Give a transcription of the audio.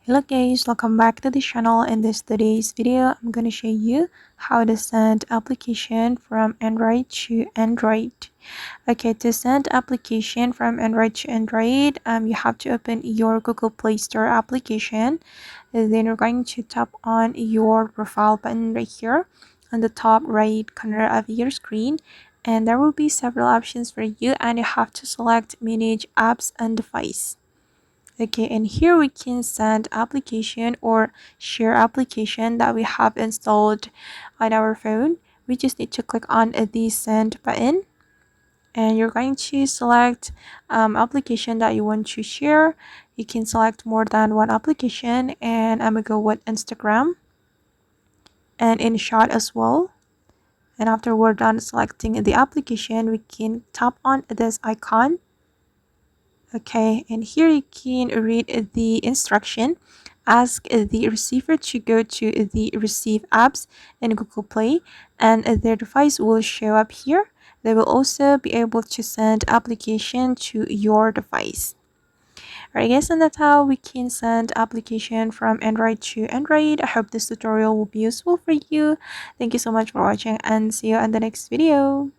Hello guys, welcome back to the channel. In today's video, I'm going to show you how to send application from Android to Android. Okay, to send application from Android to Android, you have to open your Google Play Store application. And then you're going to tap on your profile button right here on the top right corner of your screen. And there will be several options for you, and you have to select manage apps and device. Okay, and here we can send application or share application that we have installed on our phone. We just need to click on the send button, and you're going to select application that you want to share. You can select more than one application, and I'm gonna go with Instagram and InShot as well. And after we're done selecting the application, we can tap on this icon. Okay, and here you can read the instruction. Ask the receiver to go to the receive apps in Google Play, and their device will show up here. They will also be able to send application to your device. Alright guys, and that's how we can send application from Android to Android. I hope this tutorial will be useful for you. Thank you so much for watching, and see you in the next video.